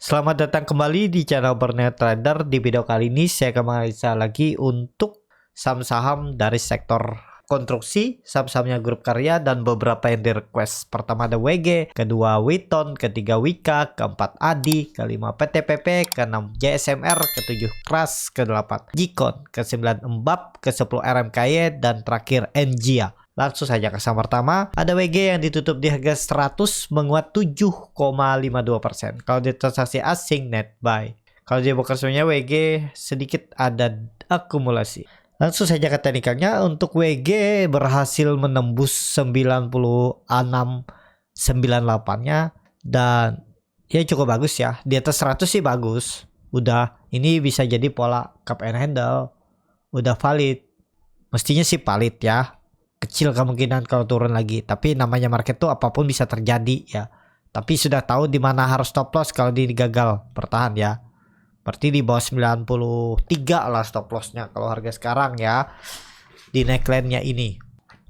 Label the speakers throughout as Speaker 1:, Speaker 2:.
Speaker 1: Selamat datang kembali di channel Bernet Trader. Di video kali ini saya akan menganalisa lagi untuk saham-saham dari sektor konstruksi, saham-sahamnya grup karya, dan beberapa yang di request. Pertama ada WG, kedua Witon, ketiga Wika, keempat Adi, kelima PTPP, keenam JSMR, ketujuh Kras, ke-8 Jikon, ke-9 Embab, ke-10 RMKY, dan terakhir Engia. Langsung saja ke saham pertama, ada WG yang ditutup di harga 100 menguat 7,52%. Kalau di transaksi asing net buy. Kalau di broker semuanya WG sedikit ada akumulasi. Langsung saja ke teknikalnya, untuk WG berhasil menembus 96.98-nya dan ya cukup bagus ya. Di atas 100 sih bagus. Udah, ini bisa jadi pola cup and handle. Udah valid. Mestinya sih valid ya. Kecil kemungkinan kalau turun lagi, tapi namanya market tuh apapun bisa terjadi ya. Tapi sudah tahu di mana harus stop loss kalau dia gagal bertahan ya. Berarti di bawah 93 lah stop lossnya kalau harga sekarang ya, di neckline-nya ini.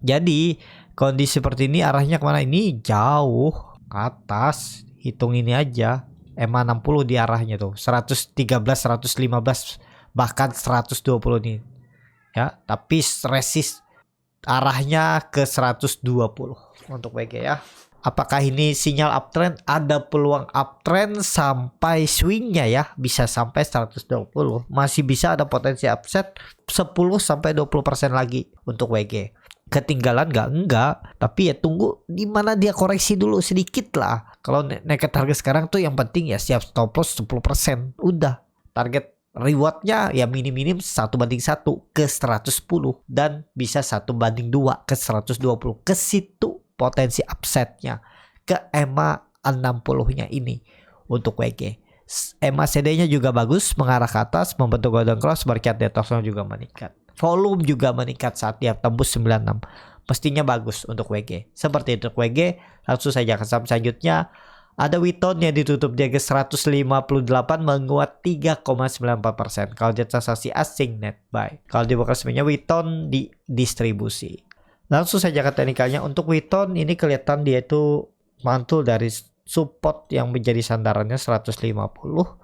Speaker 1: Jadi kondisi seperti ini arahnya kemana? Ini jauh ke atas. Hitung ini aja, EMA 60 di arahnya tuh 113, 115, bahkan 120 nih ya. Tapi resist arahnya ke 120 untuk WG ya. Apakah ini sinyal uptrend? Ada peluang uptrend sampai swingnya ya, bisa sampai 120. Masih bisa ada potensi upset 10-20% lagi untuk WG. Ketinggalan enggak, tapi ya tunggu di mana dia koreksi dulu sedikit lah. Kalau naik harga sekarang tuh yang penting ya siap stop loss 10%. Udah, target rewardnya ya minim-minim 1/1 ke 110 dan bisa 1/2 ke 120. Ke situ potensi upsetnya ke EMA 60-nya ini untuk WG. EMA CD-nya juga bagus, mengarah ke atas, membentuk golden cross, market detoxnya juga meningkat. Volume juga meningkat saat dia tembus 96. Mestinya bagus untuk WG. Seperti untuk WG, langsung saja ke saham selanjutnya. Ada Witon yang ditutup di harga 158 menguat 3,94%. Kalau di transaksi asing net buy. Kalau di broker semuanya Witon di distribusi. Langsung saja ke teknikalnya, untuk Witon ini kelihatan dia itu mantul dari support yang menjadi sandarannya 150.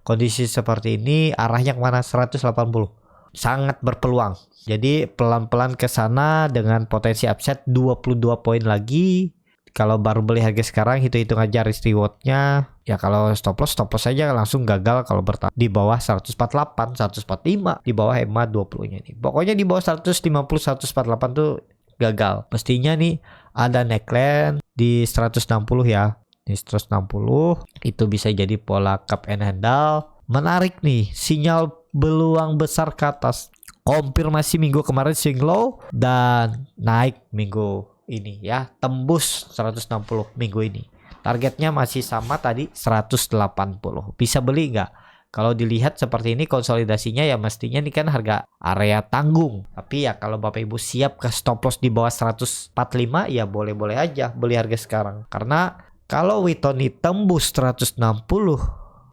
Speaker 1: Kondisi seperti ini arahnya kemana? 180. Sangat berpeluang. Jadi pelan-pelan ke sana dengan potensi upset 22 poin lagi. Kalau baru beli harga sekarang hitung aja risk rewardnya ya. Kalau stop loss saja langsung gagal kalau bertahan di bawah 148, 145, di bawah EMA 20 nya nih. Pokoknya di bawah 150, 148 tuh gagal. Mestinya nih ada neckline di 160 ya. Di 160 itu bisa jadi pola cup and handle. Menarik nih, sinyal beluang besar ke atas. Konfirmasi minggu kemarin swing low dan naik minggu ini ya, tembus 160 minggu ini. Targetnya masih sama tadi 180. Bisa beli nggak? Kalau dilihat seperti ini konsolidasinya ya mestinya ini kan harga area tanggung. Tapi ya kalau Bapak Ibu siap ke stop loss di bawah 145 ya boleh-boleh aja beli harga sekarang. Karena kalau Witon tembus 160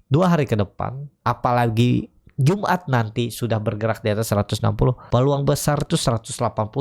Speaker 1: 2 hari ke depan, apalagi Jumat nanti sudah bergerak di atas 160, peluang besar itu 180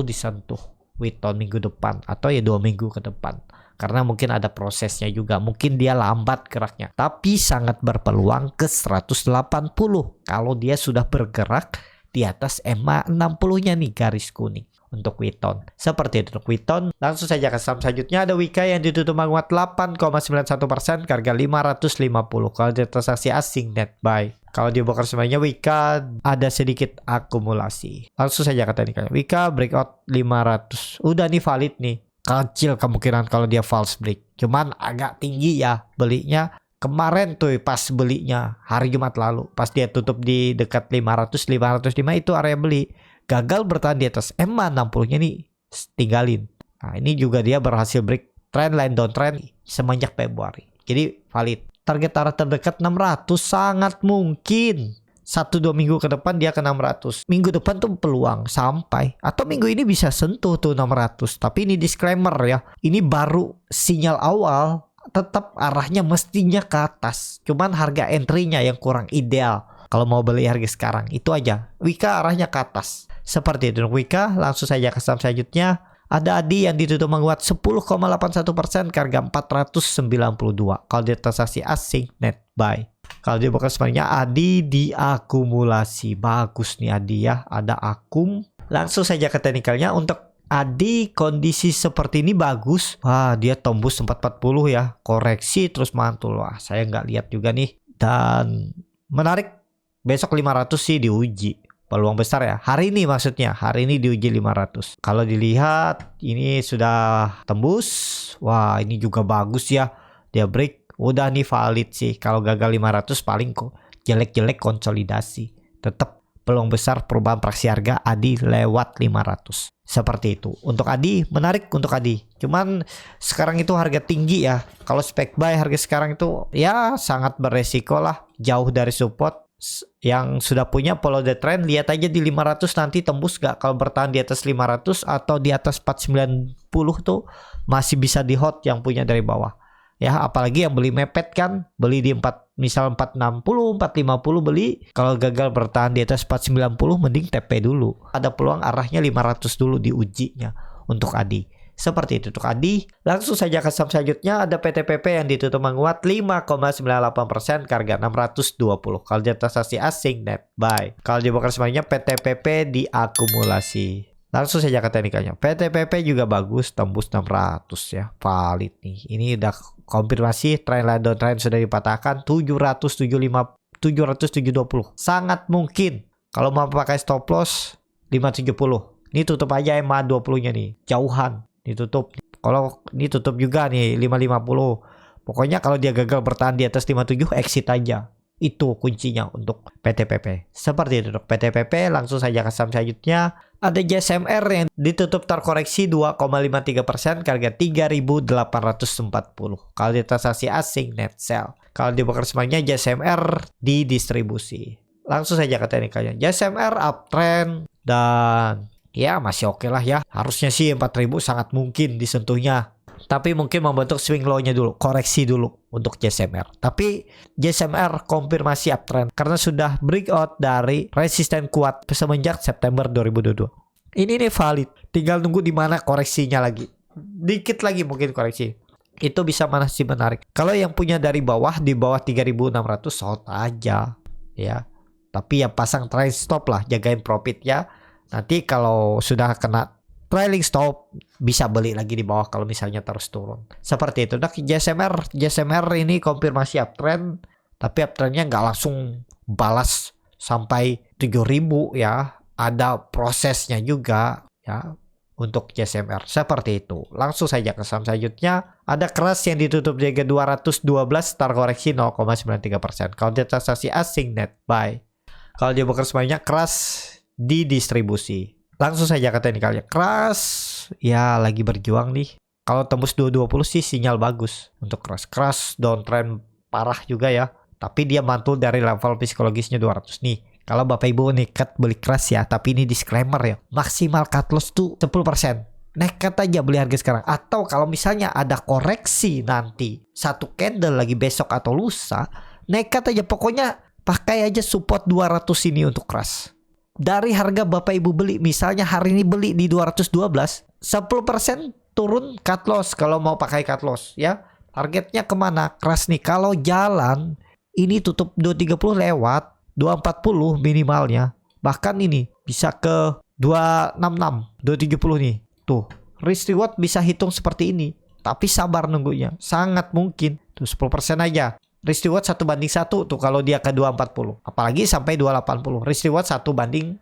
Speaker 1: disentuh Witon minggu depan atau ya 2 minggu ke depan, karena mungkin ada prosesnya juga, mungkin dia lambat geraknya, tapi sangat berpeluang ke 180 kalau dia sudah bergerak di atas EMA 60-nya nih, garis kuning untuk Witon. Seperti itu untuk Witon. Langsung saja ke saham selanjutnya, ada Wika yang ditutup menguat 8,91% ke harga 550. Kalau di transaksi asing net buy. Kalau di broker semuanya Wika ada sedikit akumulasi. Langsung saja ke teknikalnya. Wika breakout 500. Udah nih valid nih. Kecil kemungkinan kalau dia false break. Cuman agak tinggi ya belinya. Kemarin tuh pas belinya hari Jumat lalu. Pas dia tutup di dekat 500, 505 itu area beli. Gagal bertahan di atas EMA 60-nya nih. Tinggalin. Nah ini juga dia berhasil break trendline downtrend semenjak Februari. Jadi valid. Target arah terdekat 600 sangat mungkin 1-2 minggu ke depan dia ke 600. Minggu depan tuh peluang sampai, atau minggu ini bisa sentuh tuh 600. Tapi ini disclaimer ya, ini baru sinyal awal, tetap arahnya mestinya ke atas. Cuman harga entry-nya yang kurang ideal kalau mau beli harga sekarang. Itu aja. Wika arahnya ke atas. Seperti itu Wika. Langsung saja ke saham selanjutnya. Ada Adi yang ditutup menguat 10,81% ke harga 492 kalau di transaksi asing net buy. Kalau di broker sebenarnya ADI diakumulasi. Bagus nih ADI ya. Ada akum. Langsung saja ke teknikalnya. Untuk ADI kondisi seperti ini bagus. Wah, dia tembus 440 ya. Koreksi terus mantul. Wah, saya nggak lihat juga nih. Dan menarik. Besok 500 sih diuji. Peluang besar ya. Hari ini maksudnya. Hari ini diuji 500. Kalau dilihat ini sudah tembus. Wah, ini juga bagus ya. Dia break. Udah nih valid sih. Kalau gagal 500 paling kok jelek-jelek konsolidasi. Tetap peluang besar perubahan praksi harga ADI lewat 500. Seperti itu. Untuk ADI menarik untuk ADI. Cuman sekarang itu harga tinggi ya. Kalau spek buy harga sekarang itu ya sangat beresiko lah. Jauh dari support. Yang sudah punya follow the trend, lihat aja di 500 nanti tembus gak. Kalau bertahan di atas 500 atau di atas 490 tuh masih bisa di hot yang punya dari bawah. Ya, apalagi yang beli mepet kan, beli di misal 460, 450 beli. Kalau gagal bertahan di atas 490 mending TP dulu. Ada peluang arahnya 500 dulu di ujinya untuk ADI. Seperti itu untuk ADI. Langsung saja ke saham selanjutnya ada PTPP yang ditutup menguat 5,98% ke harga 620. Kalau di transaksi asing net buy. Kalau di broker semuanya PTPP diakumulasi. Langsung saja ke teknikalnya. PTPP juga bagus, tembus 600 ya. Valid nih. Ini udah konfirmasi trend line downtrend sudah dipatahkan 720. Sangat mungkin kalau mau pakai stop loss 570. Ini tutup aja MA 20-nya nih. Jauhan ditutup. Kalau ini tutup juga nih 550. Pokoknya kalau dia gagal bertahan di atas 57 exit aja. Itu kuncinya untuk PTPP. Seperti itu untuk PTPP. Langsung saja ke saham selanjutnya. Ada JSMR yang ditutup terkoreksi 2,53% ke harga 3.840. Kalau di transaksi asing net sell. Kalau di broker semuanya JSMR didistribusi. Langsung saja ke teknikalnya. JSMR uptrend dan ya masih oke lah ya. Harusnya sih 4.000 sangat mungkin disentuhnya. Tapi mungkin membentuk swing low-nya dulu, koreksi dulu untuk JSMR. Tapi JSMR konfirmasi uptrend karena sudah breakout dari resisten kuat semenjak September 2022. Ini nih valid, tinggal nunggu di mana koreksinya lagi. Dikit lagi mungkin koreksi. Itu bisa masih menarik. Kalau yang punya dari bawah di bawah 3.600 short aja ya. Tapi ya pasang trailing stop lah, jagain profit ya. Nanti kalau sudah kena trailing stop bisa beli lagi di bawah kalau misalnya terus turun. Seperti itu. Nah, JSMR ini konfirmasi uptrend, tapi uptrendnya nggak langsung balas sampai 7.000 ya. Ada prosesnya juga ya untuk JSMR. Seperti itu. Langsung saja ke saham selanjutnya. Ada keras yang ditutup di harga 212 terkoreksi 0,93%. Kalau di transaksi asing net buy. Kalau dia broker semuanya keras didistribusi. Langsung saja ke teknikalnya. Keras ya lagi berjuang nih. Kalau tembus 220 sih sinyal bagus untuk keras. Keras downtrend parah juga ya. Tapi dia mantul dari level psikologisnya 200 nih. Kalau Bapak Ibu nekat beli keras ya, tapi ini disclaimer ya. Maksimal cut loss tuh 10%. Nekat aja beli harga sekarang. Atau kalau misalnya ada koreksi nanti satu candle lagi besok atau lusa, nekat aja pokoknya pakai aja support 200 ini untuk keras. Dari harga Bapak Ibu beli, misalnya hari ini beli di 212, 10% turun cut loss kalau mau pakai cut loss ya. Targetnya kemana? Keras nih. Kalau jalan, ini tutup 230 lewat, 240 minimalnya. Bahkan ini bisa ke 266, 270 nih. Tuh, risk reward bisa hitung seperti ini. Tapi sabar nunggunya. Sangat mungkin. Tuh 10% aja. Risk reward 1:1 tuh kalau dia ke 240. Apalagi sampai 280. Risk reward 1:1,5.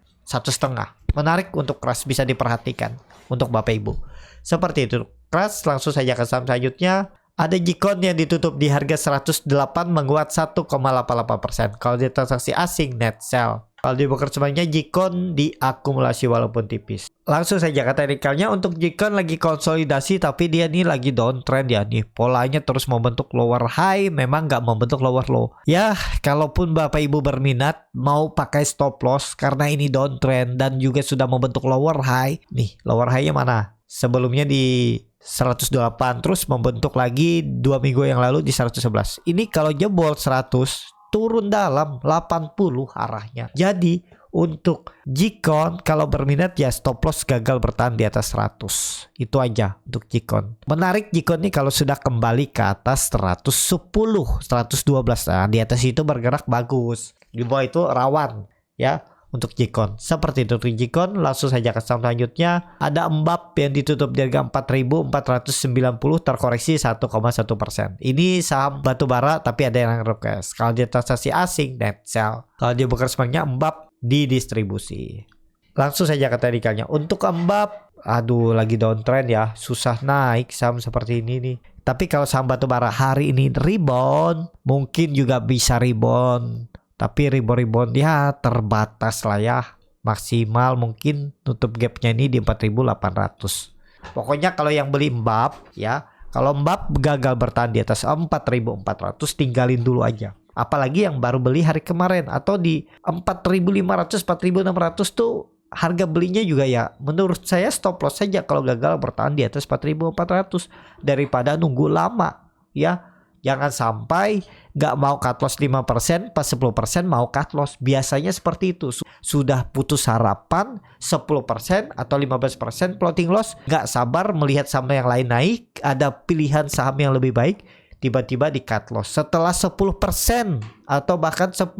Speaker 1: Menarik untuk keras, bisa diperhatikan untuk Bapak Ibu. Seperti itu. Keras, langsung saja ke saham selanjutnya. Ada Jikon yang ditutup di harga 108 menguat 1,88%. Kalau di transaksi asing net sell. Kalau di broker semuanya Jikon diakumulasi walaupun tipis. Langsung saja ke teknikalnya. Untuk Jikon lagi konsolidasi tapi dia nih lagi downtrend ya nih. Polanya terus membentuk lower high, memang nggak membentuk lower low. Ya, kalaupun Bapak Ibu berminat mau pakai stop loss karena ini downtrend dan juga sudah membentuk lower high. Nih, lower high-nya mana? Sebelumnya di 128 terus membentuk lagi 2 minggu yang lalu di 111. Ini kalau jebol 100 turun dalam 80 arahnya. Jadi Untuk Gcon kalau berminat ya stop loss gagal bertahan di atas 100. Itu aja untuk Gcon. Menarik Gcon nih kalau sudah kembali ke atas 110, 112. Nah, di atas itu bergerak bagus. Di bawah itu rawan ya. Untuk Gcon seperti itu. Untuk Gcon langsung saja ke saham selanjutnya. Ada Mbap yang ditutup di harga 4.490 terkoreksi 1,1%. Ini saham batubara tapi ada yang request. Kalau dia transaksi asing net sell. Kalau dia bukan semuanya Mbap didistribusi. Langsung saja ke tadikannya. Untuk Mbap, aduh lagi downtrend ya, susah naik saham seperti ini nih. Tapi kalau saham batubara hari ini rebound, mungkin juga bisa rebound. Tapi rebound ya terbatas lah ya. Maksimal mungkin tutup gapnya ini di 4.800. Pokoknya kalau yang beli Mbap ya, kalau Mbap gagal bertahan di atas 4.400 tinggalin dulu aja. Apalagi yang baru beli hari kemarin atau di 4.500, 4.600 tuh harga belinya juga ya menurut saya stop loss saja kalau gagal bertahan di atas 4.400 daripada nunggu lama ya. Jangan sampai nggak mau cut loss 5%, pas 10% mau cut loss. Biasanya seperti itu. Sudah putus harapan 10% atau 15% floating loss. Nggak sabar melihat saham yang lain naik. Ada pilihan saham yang lebih baik. Tiba-tiba di cut loss. Setelah 10% atau bahkan 15%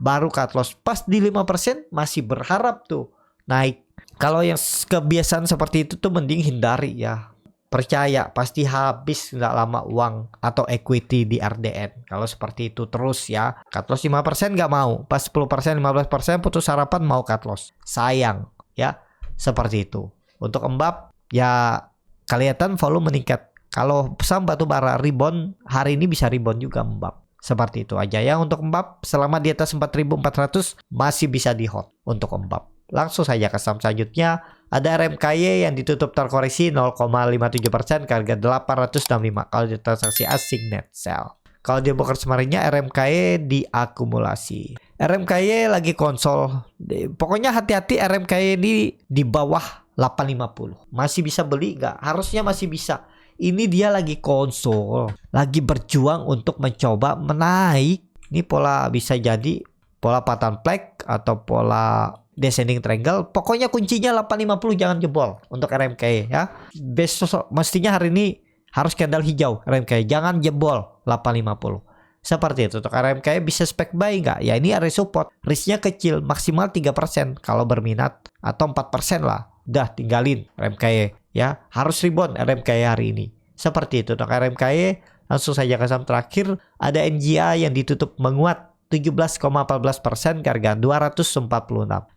Speaker 1: baru cut loss. Pas di 5% masih berharap tuh naik. Kalau yang kebiasaan seperti itu tuh mending hindari ya. Percaya pasti habis nggak lama uang atau equity di RDN. Kalau seperti itu terus ya. Cut loss 5% nggak mau. Pas 10%, 15% putus harapan mau cut loss. Sayang ya. Seperti itu. Untuk Mbap ya kelihatan volume meningkat. Kalau saham batubara rebound hari ini bisa rebound juga Mbap. Seperti itu aja ya untuk Mbap. Selama di atas 4.400 masih bisa di hold untuk Mbap. Langsung saja ke saham selanjutnya. Ada RMKY yang ditutup terkoreksi 0,57% ke harga 865 kalau di transaksi asing net sell. Kalau dia broker semarinya RMKY diakumulasi. RMKY lagi konsol. Pokoknya hati-hati RMKY ini di bawah 850. Masih bisa beli nggak? Harusnya masih bisa. Ini dia lagi konsol. Lagi berjuang untuk mencoba menaik. Ini pola bisa jadi pola patahan flag atau pola descending triangle. Pokoknya kuncinya 850 jangan jebol untuk RMKY ya. Besok mestinya hari ini harus candle hijau RMKY, jangan jebol 850. Seperti itu. Untuk RMKY bisa spek buy nggak? Ya ini area support. Risknya kecil, maksimal 3% kalau berminat atau 4% lah. Udah tinggalin RMKY ya. Harus rebound RMKY hari ini. Seperti itu untuk RMKY. Langsung saja ke saham terakhir. Ada NGA yang ditutup menguat 17,14% ke harga 246.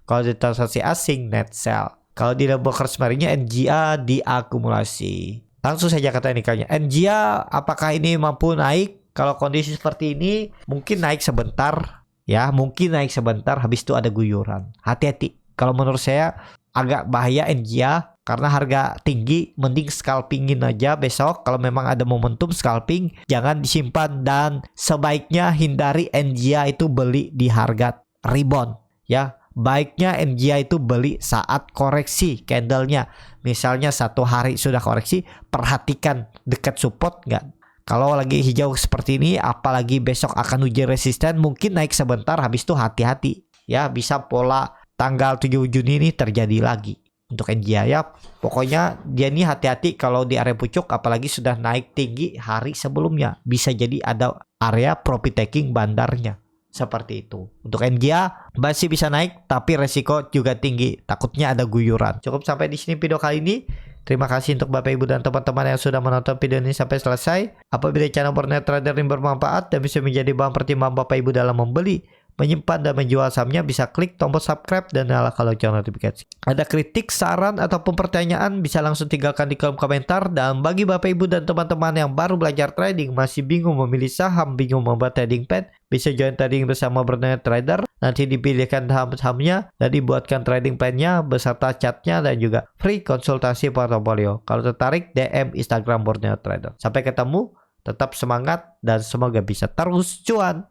Speaker 1: Kalau di transaksi asing net sell. Kalau di broker semarinya NGA diakumulasi. Langsung saja kata nikalnya. NGA apakah ini mampu naik? Kalau kondisi seperti ini mungkin naik sebentar ya, mungkin naik sebentar habis itu ada guyuran. Hati-hati. Kalau menurut saya agak bahaya NGA karena harga tinggi, mending scalpingin aja besok. Kalau memang ada momentum scalping, jangan disimpan dan sebaiknya hindari NGA itu beli di harga rebound ya. Baiknya NGA itu beli saat koreksi candlenya. Misalnya satu hari sudah koreksi, perhatikan dekat support nggak. Kalau lagi hijau seperti ini, apalagi besok akan uji resisten, mungkin naik sebentar, habis itu hati-hati ya. Bisa pola tanggal 7 Juni ini terjadi lagi untuk NGA ya. Pokoknya dia ini hati-hati kalau di area pucuk, apalagi sudah naik tinggi hari sebelumnya. Bisa jadi ada area profit taking bandarnya. Seperti itu. Untuk NGA masih bisa naik tapi resiko juga tinggi. Takutnya ada guyuran. Cukup sampai di sini video kali ini. Terima kasih untuk Bapak Ibu dan teman-teman yang sudah menonton video ini sampai selesai. Apabila channel Borneo Trader ini bermanfaat dan bisa menjadi bahan pertimbangan Bapak Ibu dalam membeli, menyimpan dan menjual sahamnya, bisa klik tombol subscribe dan nyalakan lonceng notifikasi. Ada kritik, saran ataupun pertanyaan bisa langsung tinggalkan di kolom komentar. Dan bagi Bapak Ibu dan teman-teman yang baru belajar trading, masih bingung memilih saham, bingung membuat trading plan, bisa join trading bersama Borneo Trader. Nanti dipilihkan saham-sahamnya dan dibuatkan trading plan-nya beserta chartnya dan juga free konsultasi portofolio. Kalau tertarik, DM Instagram Borneo Trader. Sampai ketemu, tetap semangat dan semoga bisa terus cuan.